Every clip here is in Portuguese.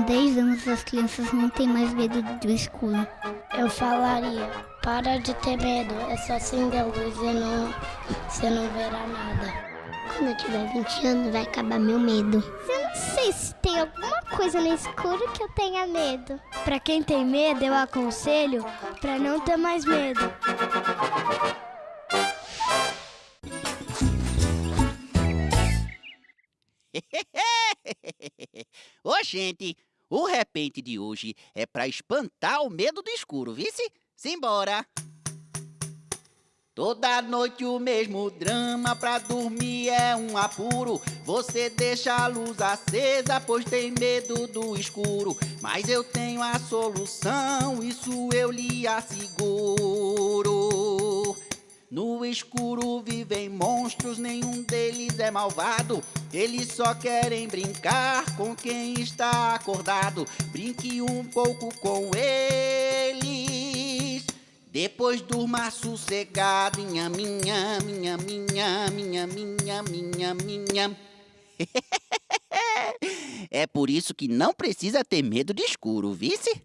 10 anos as crianças não têm mais medo do escuro. Eu falaria, para de ter medo, é só acender a luz e você não verá nada. Quando eu tiver 20 anos vai acabar meu medo. Eu não sei se tem alguma coisa no escuro que eu tenha medo. Para quem tem medo, eu aconselho para não ter mais medo. Ô, gente, o repente de hoje é pra espantar o medo do escuro, vice? Simbora! Toda noite o mesmo drama, pra dormir é um apuro. Você deixa a luz acesa, pois tem medo do escuro. Mas eu tenho a solução, isso eu lhe asseguro. No escuro vivem monstros, nenhum deles é malvado. Eles só querem brincar com quem está acordado. Brinque um pouco com eles, depois durma sossegado. Minha. É por isso que não precisa ter medo de escuro, vice?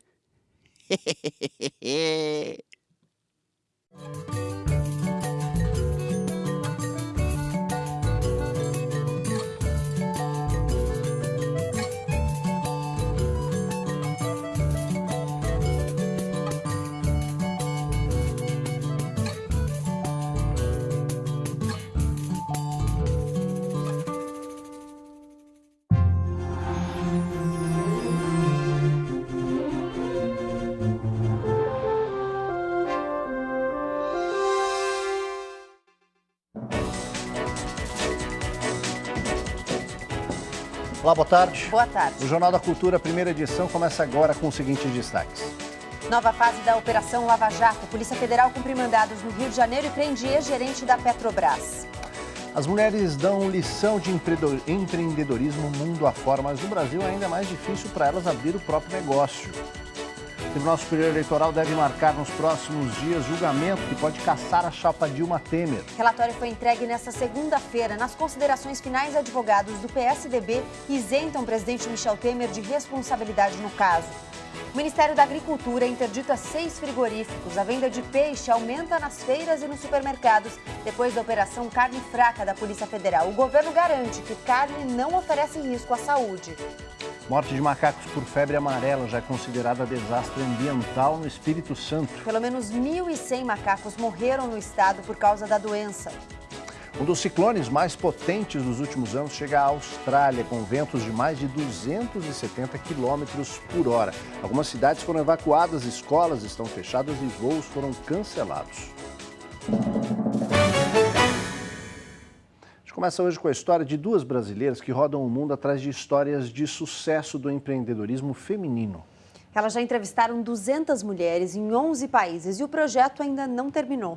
Olá, boa tarde. Boa tarde. O Jornal da Cultura, primeira edição, começa agora com os seguintes destaques. Nova fase da Operação Lava Jato. Polícia Federal cumpre mandados no Rio de Janeiro e prende ex-gerente da Petrobras. As mulheres dão lição de empreendedorismo mundo afora, mas no Brasil é ainda mais difícil para elas abrir o próprio negócio. O Tribunal Superior Eleitoral deve marcar nos próximos dias julgamento que pode caçar a chapa Dilma Temer. O relatório foi entregue nesta segunda-feira. Nas considerações finais, advogados do PSDB isentam o presidente Michel Temer de responsabilidade no caso. O Ministério da Agricultura interdita 6 frigoríficos. A venda de peixe aumenta nas feiras e nos supermercados depois da Operação Carne Fraca da Polícia Federal. O governo garante que carne não oferece risco à saúde. Morte de macacos por febre amarela já é considerada desastre ambiental no Espírito Santo. Pelo menos 1.100 macacos morreram no estado por causa da doença. Um dos ciclones mais potentes dos últimos anos chega à Austrália, com ventos de mais de 270 quilômetros por hora. Algumas cidades foram evacuadas, escolas estão fechadas e voos foram cancelados. A gente começa hoje com a história de duas brasileiras que rodam o mundo atrás de histórias de sucesso do empreendedorismo feminino. Elas já entrevistaram 200 mulheres em 11 países e o projeto ainda não terminou.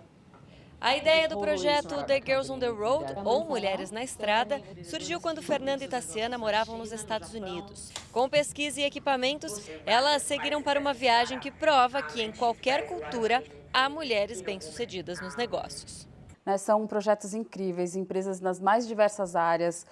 A ideia do projeto The Girls on the Road, ou Mulheres na Estrada, surgiu quando Fernanda e Tassiana moravam nos Estados Unidos. Com pesquisa e equipamentos, elas seguiram para uma viagem que prova que em qualquer cultura há mulheres bem-sucedidas nos negócios. São projetos incríveis, empresas nas mais diversas áreas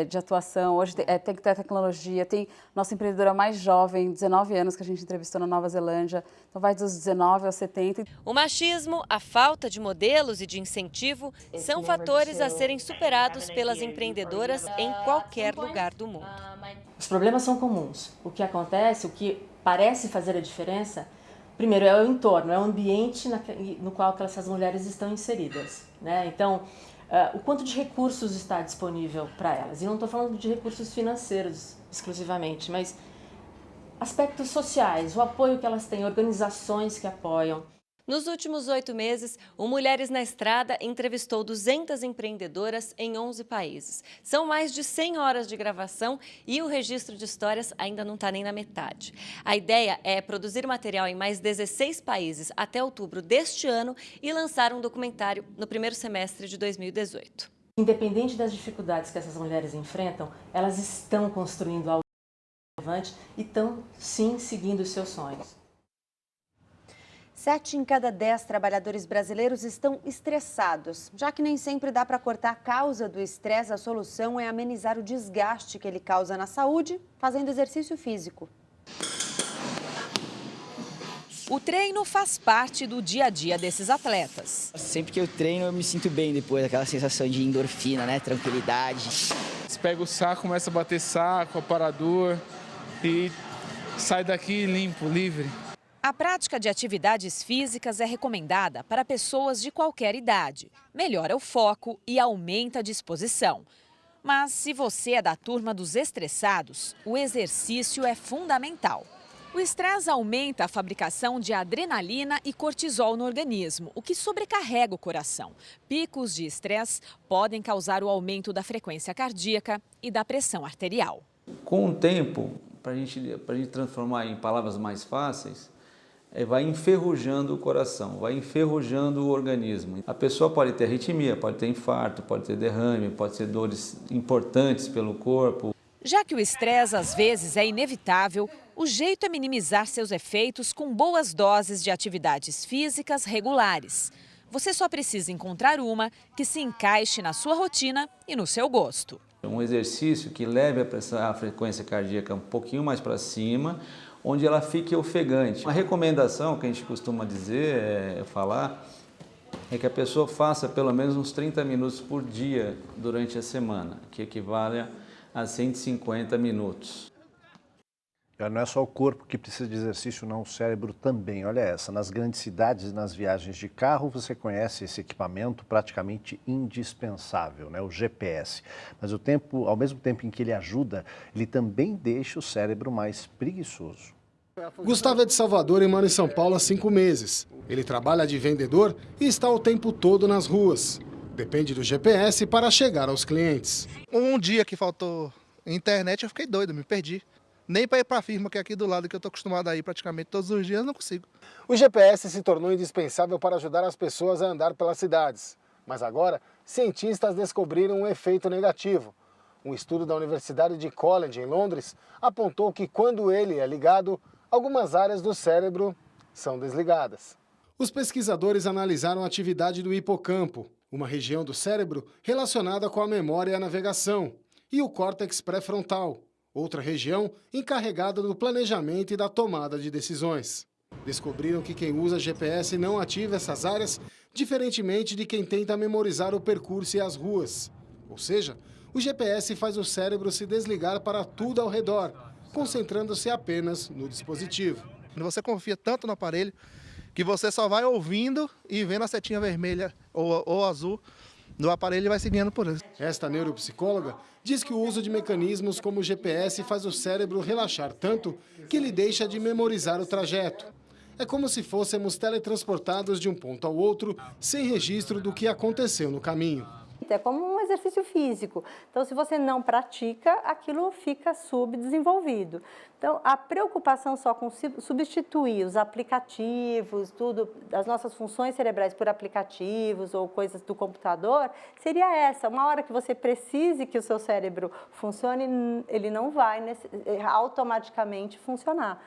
de atuação. Hoje tem que ter tecnologia, tem nossa empreendedora mais jovem, 19 anos, que a gente entrevistou na Nova Zelândia, então vai dos 19 aos 70. O machismo, a falta de modelos e de incentivo são fatores a serem superados pelas empreendedoras em qualquer lugar do mundo. Os problemas são comuns. O que acontece, o que parece fazer a diferença, primeiro, é o entorno, é o ambiente no qual essas mulheres estão inseridas, né? Então, o quanto de recursos está disponível para elas. E não estou falando de recursos financeiros exclusivamente, mas aspectos sociais, o apoio que elas têm, organizações que apoiam. Nos últimos 8 meses, o Mulheres na Estrada entrevistou 200 empreendedoras em 11 países. São mais de 100 horas de gravação e o registro de histórias ainda não está nem na metade. A ideia é produzir material em mais 16 países até outubro deste ano e lançar um documentário no primeiro semestre de 2018. Independente das dificuldades que essas mulheres enfrentam, elas estão construindo algo relevante e estão, sim, seguindo os seus sonhos. 7 em cada 10 trabalhadores brasileiros estão estressados. Já que nem sempre dá para cortar a causa do estresse, a solução é amenizar o desgaste que ele causa na saúde, fazendo exercício físico. O treino faz parte do dia a dia desses atletas. Sempre que eu treino, eu me sinto bem depois, aquela sensação de endorfina, né? Tranquilidade. Você pega o saco, começa a bater saco, aparador e sai daqui limpo, livre. A prática de atividades físicas é recomendada para pessoas de qualquer idade. Melhora o foco e aumenta a disposição. Mas se você é da turma dos estressados, o exercício é fundamental. O estresse aumenta a fabricação de adrenalina e cortisol no organismo, o que sobrecarrega o coração. Picos de estresse podem causar o aumento da frequência cardíaca e da pressão arterial. Com o tempo, para a gente transformar em palavras mais fáceis, vai enferrujando o coração, vai enferrujando o organismo. A pessoa pode ter arritmia, pode ter infarto, pode ter derrame, pode ter dores importantes pelo corpo. Já que o estresse às vezes é inevitável, o jeito é minimizar seus efeitos com boas doses de atividades físicas regulares. Você só precisa encontrar uma que se encaixe na sua rotina e no seu gosto. Um exercício que leve a frequência cardíaca um pouquinho mais para cima, onde ela fique ofegante. Uma recomendação que a gente costuma falar, é que a pessoa faça pelo menos uns 30 minutos por dia durante a semana, que equivale a 150 minutos. Não é só o corpo que precisa de exercício, não, o cérebro também. Olha essa, nas grandes cidades e nas viagens de carro, você conhece esse equipamento praticamente indispensável, né? O GPS. Mas ao mesmo tempo em que ele ajuda, ele também deixa o cérebro mais preguiçoso. Gustavo é de Salvador e mora em São Paulo há 5 meses. Ele trabalha de vendedor e está o tempo todo nas ruas. Depende do GPS para chegar aos clientes. Um dia que faltou internet, eu fiquei doido, me perdi. Nem para ir para a firma que é aqui do lado, que eu estou acostumado a ir praticamente todos os dias, não consigo. O GPS se tornou indispensável para ajudar as pessoas a andar pelas cidades. Mas agora, cientistas descobriram um efeito negativo. Um estudo da Universidade de College, em Londres, apontou que quando ele é ligado, algumas áreas do cérebro são desligadas. Os pesquisadores analisaram a atividade do hipocampo, uma região do cérebro relacionada com a memória e a navegação, e o córtex pré-frontal, outra região encarregada do planejamento e da tomada de decisões. Descobriram que quem usa GPS não ativa essas áreas, diferentemente de quem tenta memorizar o percurso e as ruas. Ou seja, o GPS faz o cérebro se desligar para tudo ao redor, concentrando-se apenas no dispositivo. Você confia tanto no aparelho que você só vai ouvindo e vendo a setinha vermelha ou azul do aparelho e vai seguindo por isso. Esta neuropsicóloga diz que o uso de mecanismos como o GPS faz o cérebro relaxar tanto que ele deixa de memorizar o trajeto. É como se fôssemos teletransportados de um ponto ao outro, sem registro do que aconteceu no caminho. É como um exercício físico. Então, se você não pratica, aquilo fica subdesenvolvido. Então, a preocupação só com substituir os aplicativos, as nossas funções cerebrais por aplicativos ou coisas do computador, seria essa. Uma hora que você precise que o seu cérebro funcione, ele não vai automaticamente funcionar.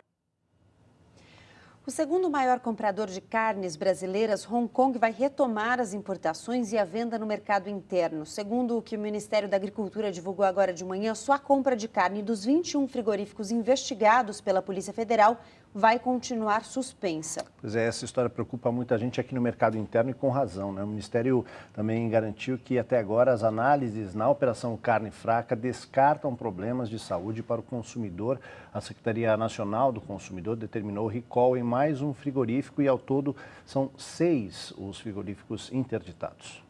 O segundo maior comprador de carnes brasileiras, Hong Kong, vai retomar as importações e a venda no mercado interno. Segundo o que o Ministério da Agricultura divulgou agora de manhã, só a compra de carne dos 21 frigoríficos investigados pela Polícia Federal vai continuar suspensa. Pois é, essa história preocupa muita gente aqui no mercado interno e com razão, né? O Ministério também garantiu que até agora as análises na Operação Carne Fraca descartam problemas de saúde para o consumidor. A Secretaria Nacional do Consumidor determinou recall em mais um frigorífico e ao todo são 6 os frigoríficos interditados.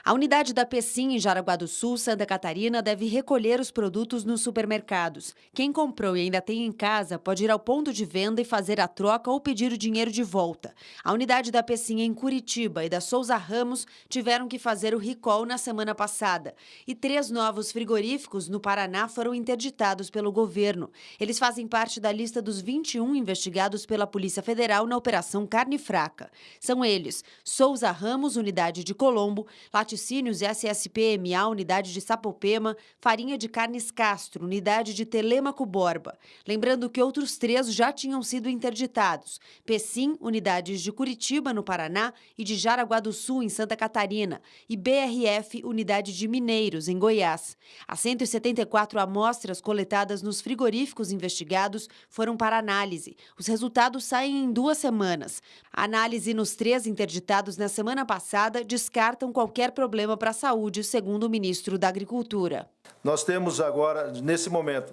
A unidade da Pecim, em Jaraguá do Sul, Santa Catarina, deve recolher os produtos nos supermercados. Quem comprou e ainda tem em casa pode ir ao ponto de venda e fazer a troca ou pedir o dinheiro de volta. A unidade da Pecim em Curitiba e da Souza Ramos tiveram que fazer o recall na semana passada. E 3 novos frigoríficos no Paraná foram interditados pelo governo. Eles fazem parte da lista dos 21 investigados pela Polícia Federal na Operação Carne Fraca. São eles: Souza Ramos, unidade de Colombo, Latitude Laticínios SSPMA, unidade de Sapopema, Farinha de Carnes Castro, unidade de Telêmaco Borba. Lembrando que outros 3 já tinham sido interditados. Pecim, unidades de Curitiba, no Paraná, e de Jaraguá do Sul, em Santa Catarina. E BRF, unidade de Mineiros, em Goiás. As 174 amostras coletadas nos frigoríficos investigados foram para análise. Os resultados saem em 2 semanas. A análise nos 3 interditados na semana passada descartam qualquer problema para a saúde, segundo o ministro da Agricultura. Nós temos agora, nesse momento,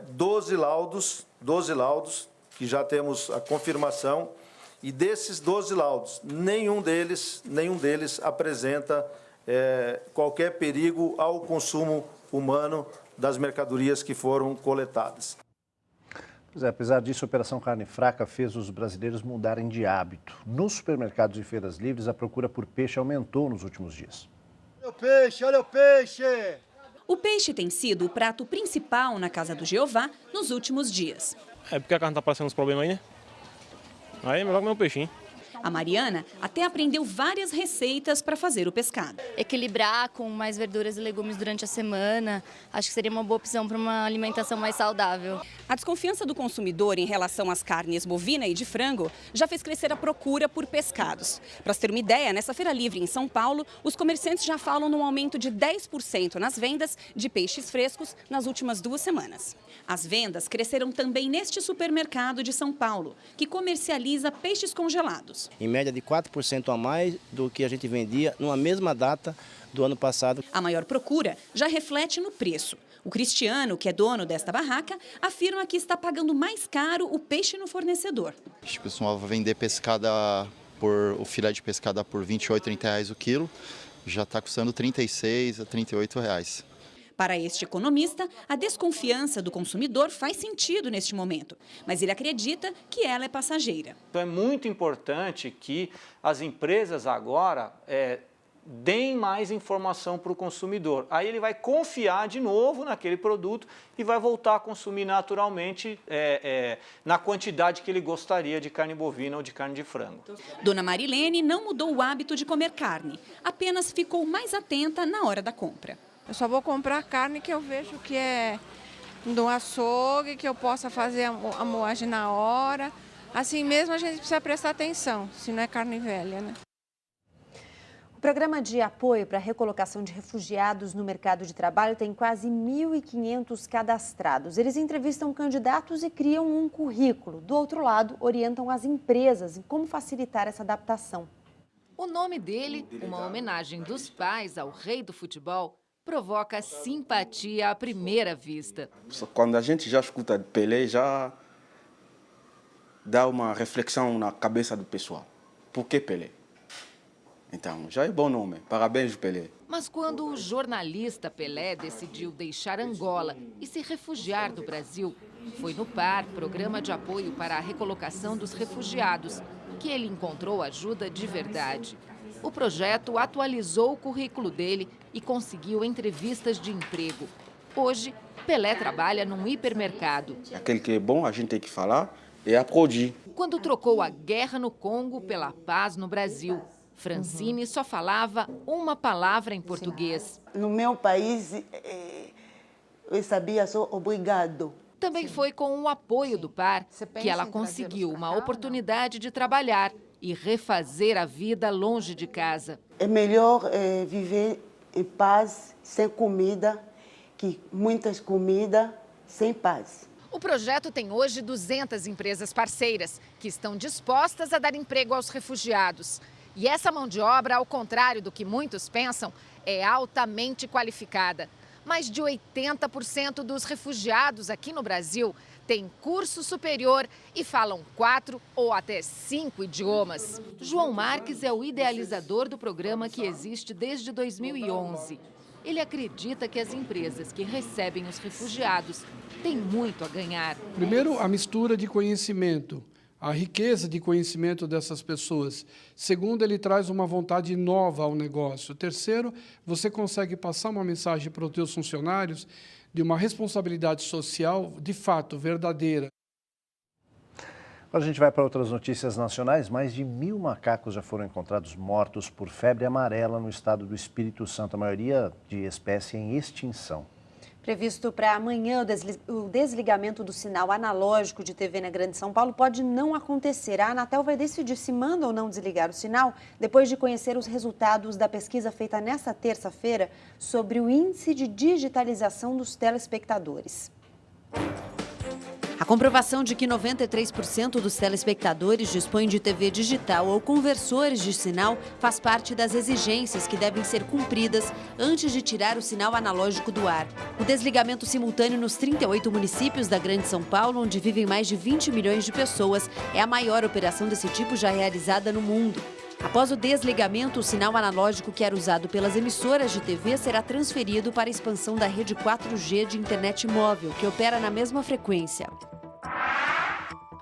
12 laudos, que já temos a confirmação, e desses 12 laudos, nenhum deles apresenta qualquer perigo ao consumo humano das mercadorias que foram coletadas. Pois é, apesar disso, a Operação Carne Fraca fez os brasileiros mudarem de hábito. Nos supermercados e feiras livres, a procura por peixe aumentou nos últimos dias. Olha o peixe, olha o peixe! O peixe tem sido o prato principal na Casa do Jeová nos últimos dias. É porque a carne está passando uns problemas aí, né? Aí é melhor comer um peixinho. A Mariana até aprendeu várias receitas para fazer o pescado. Equilibrar com mais verduras e legumes durante a semana, acho que seria uma boa opção para uma alimentação mais saudável. A desconfiança do consumidor em relação às carnes bovina e de frango já fez crescer a procura por pescados. Para ter uma ideia, nessa feira livre em São Paulo, os comerciantes já falam num aumento de 10% nas vendas de peixes frescos nas últimas 2 semanas. As vendas cresceram também neste supermercado de São Paulo, que comercializa peixes congelados. Em média de 4% a mais do que a gente vendia numa mesma data do ano passado. A maior procura já reflete no preço. O Cristiano, que é dono desta barraca, afirma que está pagando mais caro o peixe no fornecedor. O pessoal vai vender o filé de pescada por R$ 28, R$ 30 o quilo, já está custando R$ 36 a R$ 38. Para este economista, a desconfiança do consumidor faz sentido neste momento, mas ele acredita que ela é passageira. Então é muito importante que as empresas agora deem mais informação para o consumidor. Aí ele vai confiar de novo naquele produto e vai voltar a consumir naturalmente na quantidade que ele gostaria de carne bovina ou de carne de frango. Dona Marilene não mudou o hábito de comer carne, apenas ficou mais atenta na hora da compra. Eu só vou comprar carne que eu vejo que é do açougue, que eu possa fazer a moagem na hora. Assim mesmo a gente precisa prestar atenção, se não é carne velha, né? O programa de apoio para a recolocação de refugiados no mercado de trabalho tem quase 1.500 cadastrados. Eles entrevistam candidatos e criam um currículo. Do outro lado, orientam as empresas em como facilitar essa adaptação. O nome dele, uma homenagem dos pais ao rei do futebol, provoca simpatia à primeira vista. Quando a gente já escuta de Pelé, já dá uma reflexão na cabeça do pessoal. Por que Pelé? Então, já é bom nome. Parabéns, Pelé. Mas quando o jornalista Pelé decidiu deixar Angola e se refugiar do Brasil, foi no PAR, Programa de Apoio para a Recolocação dos Refugiados, que ele encontrou ajuda de verdade. O projeto atualizou o currículo dele e conseguiu entrevistas de emprego. Hoje, Pelé trabalha num hipermercado. Aquele que é bom, a gente tem que falar, é aplaudir. Quando trocou a guerra no Congo pela paz no Brasil, Francine só falava uma palavra em português. No meu país, eu sabia só obrigado. Também foi com o apoio do PAR que ela conseguiu uma oportunidade de trabalhar e refazer a vida longe de casa. É melhor viver em paz, sem comida, que muitas comidas sem paz. O projeto tem hoje 200 empresas parceiras que estão dispostas a dar emprego aos refugiados. E essa mão de obra, ao contrário do que muitos pensam, é altamente qualificada. Mais de 80% dos refugiados aqui no Brasil têm curso superior e falam 4 ou até 5 idiomas. João Marques é o idealizador do programa, que existe desde 2011. Ele acredita que as empresas que recebem os refugiados têm muito a ganhar. Primeiro, a mistura de conhecimento, a riqueza de conhecimento dessas pessoas. Segundo, ele traz uma vontade nova ao negócio. Terceiro, você consegue passar uma mensagem para os seus funcionários de uma responsabilidade social, de fato, verdadeira. Agora a gente vai para outras notícias nacionais. Mais de 1.000 macacos já foram encontrados mortos por febre amarela no estado do Espírito Santo, a maioria de espécie em extinção. Previsto para amanhã, o desligamento do sinal analógico de TV na Grande São Paulo pode não acontecer. A Anatel vai decidir se manda ou não desligar o sinal depois de conhecer os resultados da pesquisa feita nesta terça-feira sobre o índice de digitalização dos telespectadores. A comprovação de que 93% dos telespectadores dispõem de TV digital ou conversores de sinal faz parte das exigências que devem ser cumpridas antes de tirar o sinal analógico do ar. O desligamento simultâneo nos 38 municípios da Grande São Paulo, onde vivem mais de 20 milhões de pessoas, é a maior operação desse tipo já realizada no mundo. Após o desligamento, o sinal analógico que era usado pelas emissoras de TV será transferido para a expansão da rede 4G de internet móvel, que opera na mesma frequência.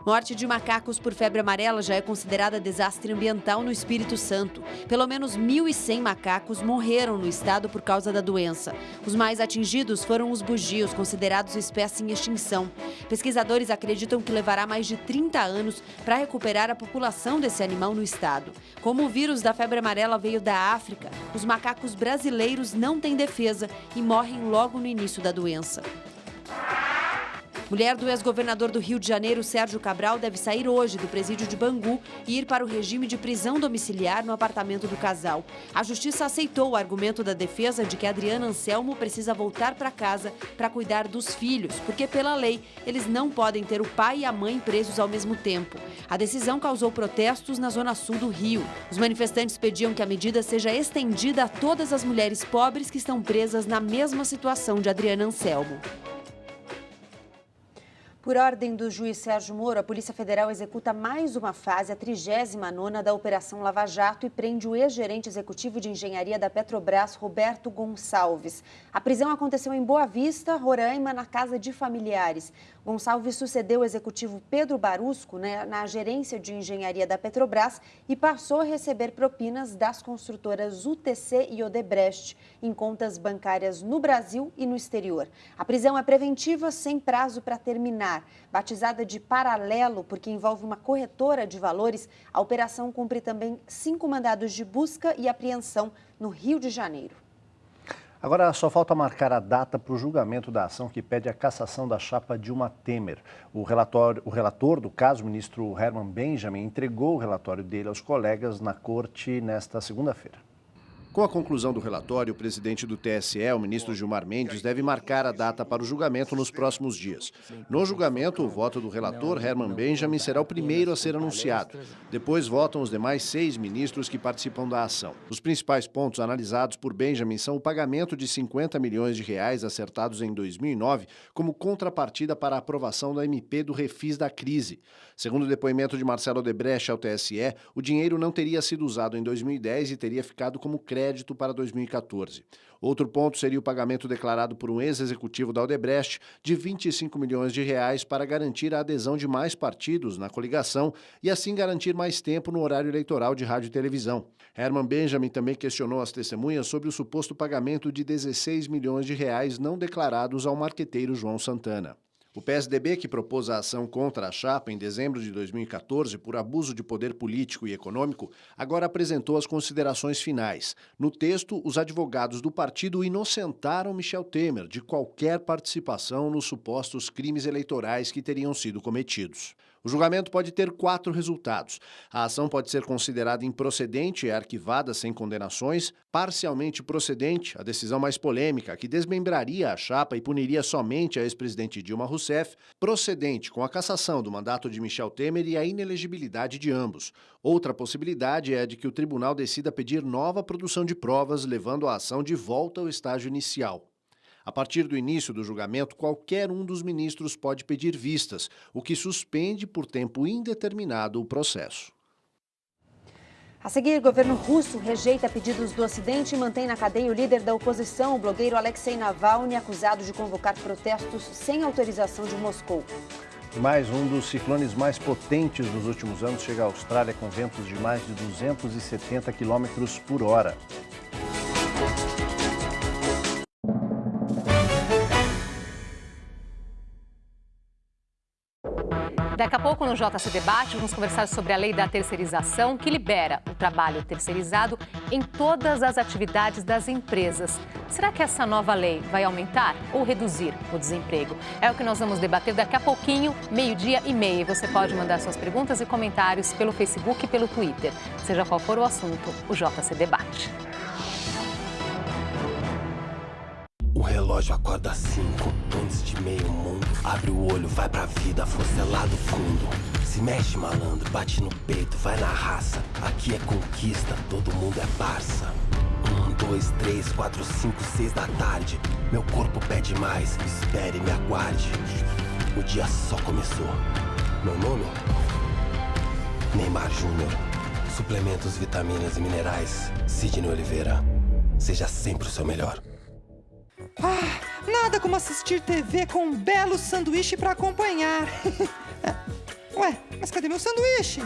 Morte de macacos por febre amarela já é considerada desastre ambiental no Espírito Santo. Pelo menos 1.100 macacos morreram no estado por causa da doença. Os mais atingidos foram os bugios, considerados espécie em extinção. Pesquisadores acreditam que levará mais de 30 anos para recuperar a população desse animal no estado. Como o vírus da febre amarela veio da África, os macacos brasileiros não têm defesa e morrem logo no início da doença. Mulher do ex-governador do Rio de Janeiro, Sérgio Cabral, deve sair hoje do presídio de Bangu e ir para o regime de prisão domiciliar no apartamento do casal. A justiça aceitou o argumento da defesa de que Adriana Anselmo precisa voltar para casa para cuidar dos filhos, porque, pela lei, eles não podem ter o pai e a mãe presos ao mesmo tempo. A decisão causou protestos na zona sul do Rio. Os manifestantes pediam que a medida seja estendida a todas as mulheres pobres que estão presas na mesma situação de Adriana Anselmo. Por ordem do juiz Sérgio Moro, a Polícia Federal executa mais uma fase, a 39ª da Operação Lava Jato, e prende o ex-gerente executivo de engenharia da Petrobras, Roberto Gonçalves. A prisão aconteceu em Boa Vista, Roraima, na casa de familiares. Gonçalves sucedeu o executivo Pedro Barusco na gerência de engenharia da Petrobras e passou a receber propinas das construtoras UTC e Odebrecht em contas bancárias no Brasil e no exterior. A prisão é preventiva, sem prazo para terminar. Batizada de Paralelo, porque envolve uma corretora de valores, a operação cumpre também 5 mandados de busca e apreensão no Rio de Janeiro. Agora só falta marcar a data para o julgamento da ação que pede a cassação da chapa Dilma Temer. O relator do caso, o ministro Herman Benjamin, entregou o relatório dele aos colegas na corte nesta segunda-feira. Com a conclusão do relatório, o presidente do TSE, o ministro Gilmar Mendes, deve marcar a data para o julgamento nos próximos dias. No julgamento, o voto do relator, Herman Benjamin, será o primeiro a ser anunciado. Depois votam os demais 6 ministros que participam da ação. Os principais pontos analisados por Benjamin são o pagamento de 50 milhões de reais acertados em 2009 como contrapartida para a aprovação da MP do Refis da Crise. Segundo o depoimento de Marcelo Odebrecht ao TSE, o dinheiro não teria sido usado em 2010 e teria ficado como crédito para 2014. Outro ponto seria o pagamento declarado por um ex-executivo da Odebrecht de 25 milhões de reais para garantir a adesão de mais partidos na coligação e assim garantir mais tempo no horário eleitoral de rádio e televisão. Herman Benjamin também questionou as testemunhas sobre o suposto pagamento de 16 milhões de reais não declarados ao marqueteiro João Santana. O PSDB, que propôs a ação contra a chapa em dezembro de 2014 por abuso de poder político e econômico, agora apresentou as considerações finais. No texto, os advogados do partido inocentaram Michel Temer de qualquer participação nos supostos crimes eleitorais que teriam sido cometidos. O julgamento pode ter 4 resultados. A ação pode ser considerada improcedente e arquivada sem condenações, parcialmente procedente, a decisão mais polêmica, que desmembraria a chapa e puniria somente a ex-presidente Dilma Rousseff, procedente, com a cassação do mandato de Michel Temer e a inelegibilidade de ambos. Outra possibilidade é a de que o tribunal decida pedir nova produção de provas, levando a ação de volta ao estágio inicial. A partir do início do julgamento, qualquer um dos ministros pode pedir vistas, o que suspende por tempo indeterminado o processo. A seguir, o governo russo rejeita pedidos do Ocidente e mantém na cadeia o líder da oposição, o blogueiro Alexei Navalny, acusado de convocar protestos sem autorização de Moscou. E mais um dos ciclones mais potentes dos últimos anos chega à Austrália com ventos de mais de 270 km por hora. Daqui a pouco no JC Debate vamos conversar sobre a lei da terceirização que libera o trabalho terceirizado em todas as atividades das empresas. Será que essa nova lei vai aumentar ou reduzir o desemprego? É o que nós vamos debater daqui a pouquinho, 12:30. Você pode mandar suas perguntas e comentários pelo Facebook e pelo Twitter. Seja qual for o assunto, o JC Debate. O relógio acorda às 5, antes de meio mundo. Abre o olho, vai pra vida, força é lá do fundo. Se mexe, malandro, bate no peito, vai na raça. Aqui é conquista, todo mundo é parça. 1, 2, 3, 4, 5, 6 da tarde. Meu corpo pede mais, espere e me aguarde. O dia só começou. Meu nome? Neymar Júnior. Suplementos, vitaminas e minerais. Sidney Oliveira. Seja sempre o seu melhor. Nada como assistir TV com um belo sanduíche para acompanhar. Ué, mas cadê meu sanduíche?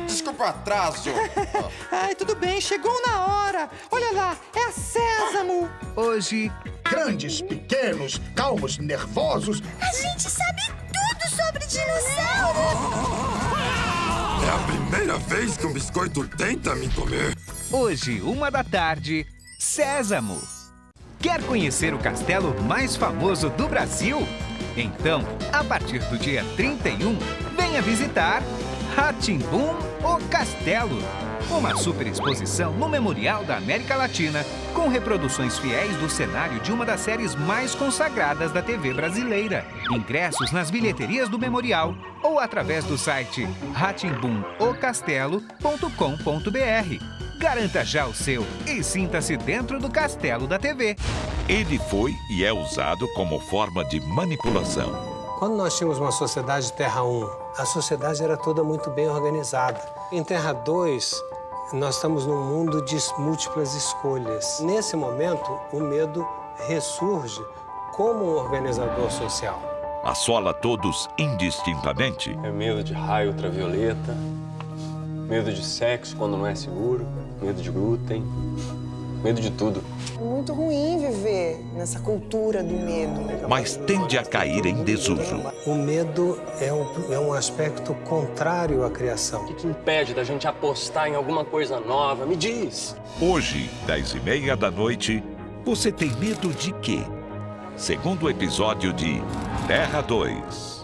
Desculpa o atraso. Ai, tudo bem, chegou na hora. Olha lá, é a Sésamo. Hoje, grandes, pequenos, calmos, nervosos. A gente sabe tudo sobre dinossauros. É a primeira vez que um biscoito tenta me comer. Hoje, 1h, Sésamo. Quer conhecer o castelo mais famoso do Brasil? Então, a partir do dia 31, venha visitar Rá-Tim-Bum, o Castelo. Uma super exposição no Memorial da América Latina, com reproduções fiéis do cenário de uma das séries mais consagradas da TV brasileira. Ingressos nas bilheterias do Memorial ou através do site ratimbumocastelo.com.br. Garanta já o seu e sinta-se dentro do castelo da TV. Ele foi e é usado como forma de manipulação. Quando nós tínhamos uma sociedade Terra 1, a sociedade era toda muito bem organizada. Em Terra 2, nós estamos num mundo de múltiplas escolhas. Nesse momento, o medo ressurge como um organizador social. Assola todos indistintamente. É medo de raio ultravioleta, medo de sexo quando não é seguro, medo de glúten, medo de tudo. É muito ruim viver nessa cultura do medo. Mas tende a cair em desuso. O medo é um aspecto contrário à criação. O que impede da gente apostar em alguma coisa nova? Me diz! Hoje, 22:30, você tem medo de quê? Segundo episódio de Terra 2.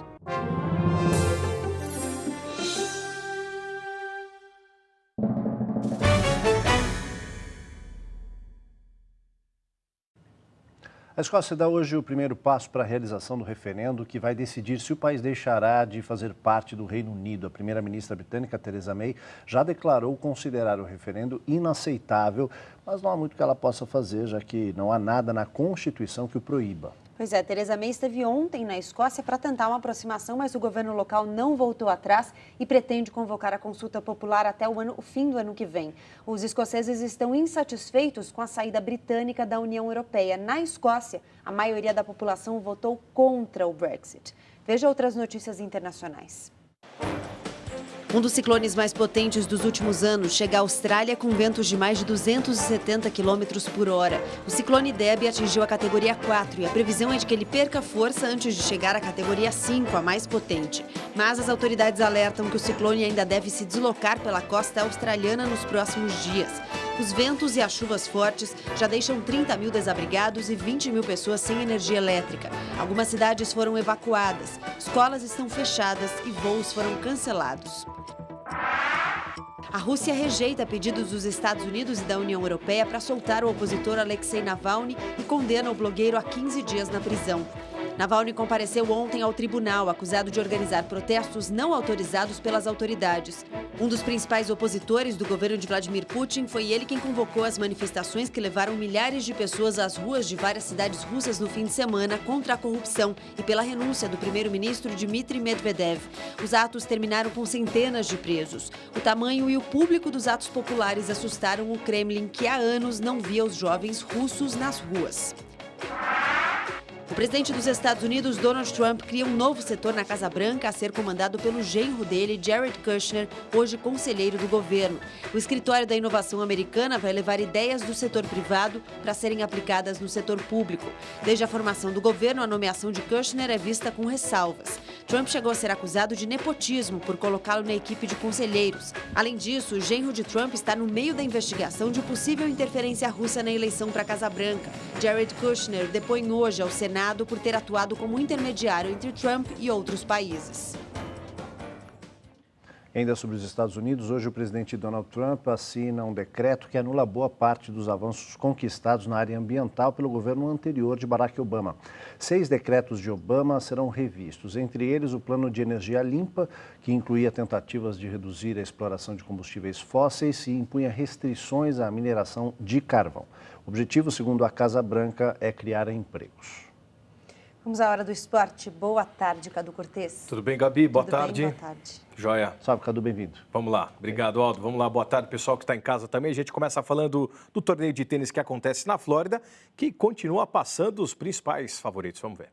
A Escócia dá hoje o primeiro passo para a realização do referendo que vai decidir se o país deixará de fazer parte do Reino Unido. A primeira-ministra britânica, Theresa May, já declarou considerar o referendo inaceitável, mas não há muito que ela possa fazer, já que não há nada na Constituição que o proíba. Pois é, Theresa May esteve ontem na Escócia para tentar uma aproximação, mas o governo local não voltou atrás e pretende convocar a consulta popular até o fim do ano que vem. Os escoceses estão insatisfeitos com a saída britânica da União Europeia. Na Escócia, a maioria da população votou contra o Brexit. Veja outras notícias internacionais. Um dos ciclones mais potentes dos últimos anos chega à Austrália com ventos de mais de 270 km por hora. O ciclone Debbie atingiu a categoria 4 e a previsão é de que ele perca força antes de chegar à categoria 5, a mais potente. Mas as autoridades alertam que o ciclone ainda deve se deslocar pela costa australiana nos próximos dias. Os ventos e as chuvas fortes já deixam 30 mil desabrigados e 20 mil pessoas sem energia elétrica. Algumas cidades foram evacuadas, escolas estão fechadas e voos foram cancelados. A Rússia rejeita pedidos dos Estados Unidos e da União Europeia para soltar o opositor Alexei Navalny e condena o blogueiro a 15 dias na prisão. Navalny compareceu ontem ao tribunal, acusado de organizar protestos não autorizados pelas autoridades. Um dos principais opositores do governo de Vladimir Putin foi ele quem convocou as manifestações que levaram milhares de pessoas às ruas de várias cidades russas no fim de semana contra a corrupção e pela renúncia do primeiro-ministro Dmitry Medvedev. Os atos terminaram com centenas de presos. O tamanho e o público dos atos populares assustaram o Kremlin, que há anos não via os jovens russos nas ruas. O presidente dos Estados Unidos, Donald Trump, cria um novo setor na Casa Branca a ser comandado pelo genro dele, Jared Kushner, hoje conselheiro do governo. O escritório da inovação americana vai levar ideias do setor privado para serem aplicadas no setor público. Desde a formação do governo, a nomeação de Kushner é vista com ressalvas. Trump chegou a ser acusado de nepotismo por colocá-lo na equipe de conselheiros. Além disso, o genro de Trump está no meio da investigação de possível interferência russa na eleição para a Casa Branca. Jared Kushner depõe hoje ao Senado por ter atuado como intermediário entre Trump e outros países. Ainda sobre os Estados Unidos, hoje o presidente Donald Trump assina um decreto que anula boa parte dos avanços conquistados na área ambiental pelo governo anterior de Barack Obama. 6 decretos de Obama serão revistos, entre eles o Plano de Energia Limpa, que incluía tentativas de reduzir a exploração de combustíveis fósseis e impunha restrições à mineração de carvão. O objetivo, segundo a Casa Branca, é criar empregos. Vamos à hora do esporte. Boa tarde, Cadu Cortez. Tudo bem, Gabi? Boa tarde. Boa tarde. Joia. Salve, Cadu, bem-vindo. Vamos lá. Obrigado, Aldo. Vamos lá. Boa tarde, pessoal que está em casa também. A gente começa falando do torneio de tênis que acontece na Flórida, que continua passando os principais favoritos. Vamos ver.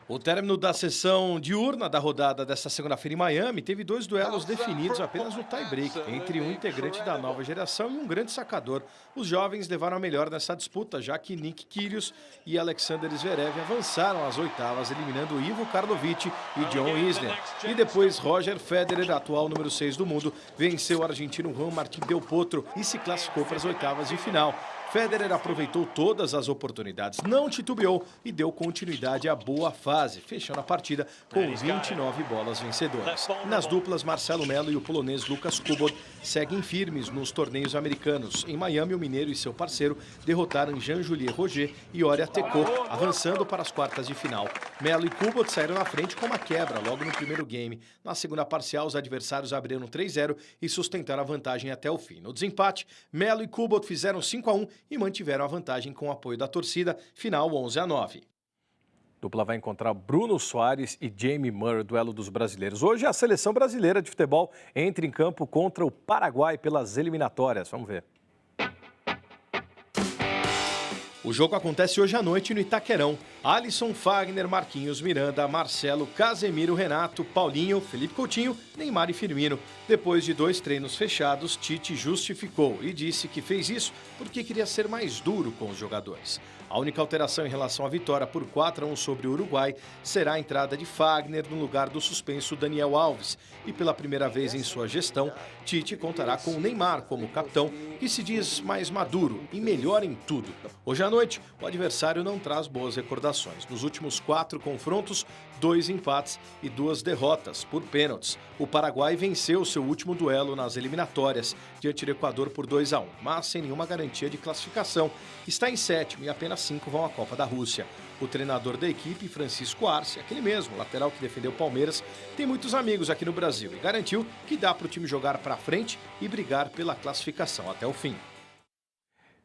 O término da sessão diurna da rodada desta segunda-feira em Miami teve 2 duelos definidos apenas no tie-break, entre um integrante da nova geração e um grande sacador. Os jovens levaram a melhor nessa disputa, já que Nick Kyrgios e Alexander Zverev avançaram às oitavas, eliminando Ivo Karlovic e John Isner. E depois, Roger Federer, atual número 6 do mundo, venceu o argentino Juan Martín Del Potro e se classificou para as oitavas de final. Federer aproveitou todas as oportunidades, não titubeou e deu continuidade à boa fase, fechando a partida com 29 bolas vencedoras. Nas duplas, Marcelo Melo e o polonês Lucas Kubot seguem firmes nos torneios americanos. Em Miami, o mineiro e seu parceiro derrotaram Jean-Juliet Roger e Horia Tecou, avançando para as quartas de final. Melo e Kubot saíram na frente com uma quebra logo no primeiro game. Na segunda parcial, os adversários abriram 3-0 e sustentaram a vantagem até o fim. No desempate, Melo e Kubot fizeram 5-1 e mantiveram a vantagem com o apoio da torcida, final 11-9. Dupla vai encontrar Bruno Soares e Jamie Murray, duelo dos brasileiros. Hoje a seleção brasileira de futebol entra em campo contra o Paraguai pelas eliminatórias. Vamos ver. O jogo acontece hoje à noite no Itaquerão. Alisson, Fagner, Marquinhos, Miranda, Marcelo, Casemiro, Renato, Paulinho, Felipe Coutinho, Neymar e Firmino. Depois de 2 treinos fechados, Tite justificou e disse que fez isso porque queria ser mais duro com os jogadores. A única alteração em relação à vitória por 4-1 sobre o Uruguai será a entrada de Fagner no lugar do suspenso Daniel Alves. E pela primeira vez em sua gestão, Tite contará com o Neymar como capitão, que se diz mais maduro e melhor em tudo. Hoje à noite, o adversário não traz boas recordações. Nos últimos 4 confrontos, 2 empates e 2 derrotas por pênaltis. O Paraguai venceu seu último duelo nas eliminatórias, diante do Equador por 2-1, mas sem nenhuma garantia de classificação. Está em 7º e apenas 5 vão à Copa da Rússia. O treinador da equipe, Francisco Arce, aquele mesmo lateral que defendeu o Palmeiras, tem muitos amigos aqui no Brasil e garantiu que dá para o time jogar para frente e brigar pela classificação até o fim.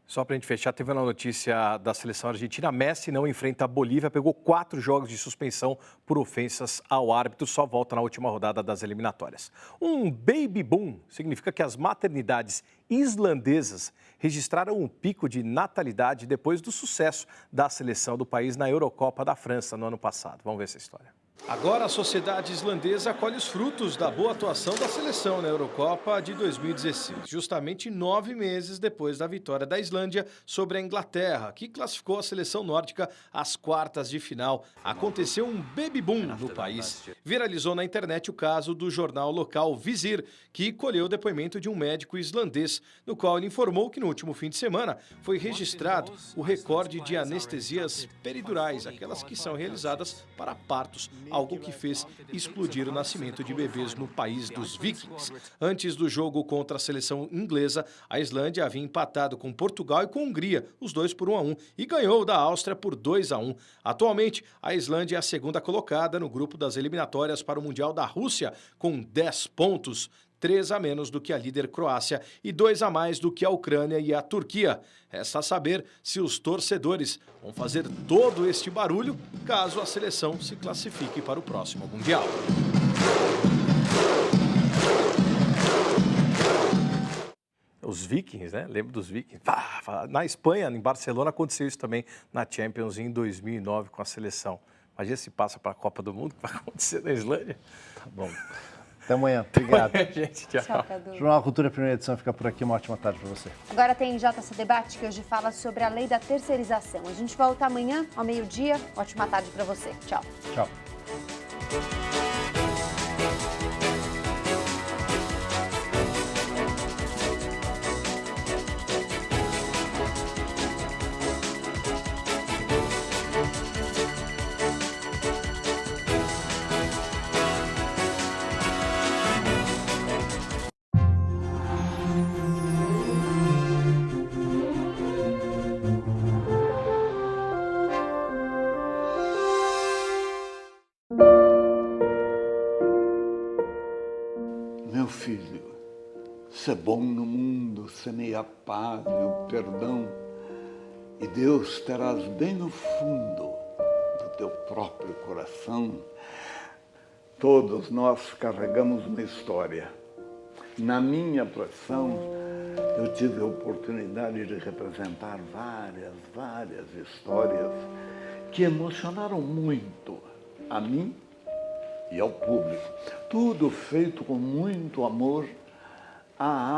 Só para a gente fechar, teve uma notícia da seleção argentina. Messi não enfrenta a Bolívia, pegou 4 jogos de suspensão por ofensas ao árbitro, só volta na última rodada das eliminatórias. Um baby boom significa que as maternidades islandesas registraram um pico de natalidade depois do sucesso da seleção do país na Eurocopa da França no ano passado. Vamos ver essa história. Agora a sociedade islandesa colhe os frutos da boa atuação da seleção na Eurocopa de 2016, justamente 9 meses depois da vitória da Islândia sobre a Inglaterra, que classificou a seleção nórdica às quartas de final. Aconteceu um baby boom no país. Viralizou na internet o caso do jornal local Vizir, que colheu o depoimento de um médico islandês, no qual ele informou que no último fim de semana foi registrado o recorde de anestesias peridurais, aquelas que são realizadas para partos, algo que fez explodir o nascimento de bebês no país dos vikings. Antes do jogo contra a seleção inglesa, a Islândia havia empatado com Portugal e com a Hungria, os dois por 1-1, e ganhou da Áustria por 2-1. Atualmente, a Islândia é a segunda colocada no grupo das eliminatórias para o Mundial da Rússia, com 10 pontos. 3 a menos do que a líder Croácia e 2 a mais do que a Ucrânia e a Turquia. Resta saber se os torcedores vão fazer todo este barulho caso a seleção se classifique para o próximo Mundial. Os Vikings, né? Lembro dos Vikings. Na Espanha, em Barcelona, aconteceu isso também na Champions em 2009 com a seleção. Imagina se passa para a Copa do Mundo, o que vai acontecer na Islândia. Tá bom. Até amanhã. Obrigado. Gente, tchau. Tchau, Cadu. Jornal Cultura, primeira edição, fica por aqui. Uma ótima tarde para você. Agora tem JC Debate, que hoje fala sobre a lei da terceirização. A gente volta amanhã, ao meio-dia. Ótima tarde para você. Tchau. Tchau. Meu filho, ser bom no mundo, semeia a paz e o perdão, e Deus terás bem no fundo do teu próprio coração. Todos nós carregamos uma história. Na minha profissão, eu tive a oportunidade de representar várias histórias que emocionaram muito a mim e ao público. Tudo feito com muito amor à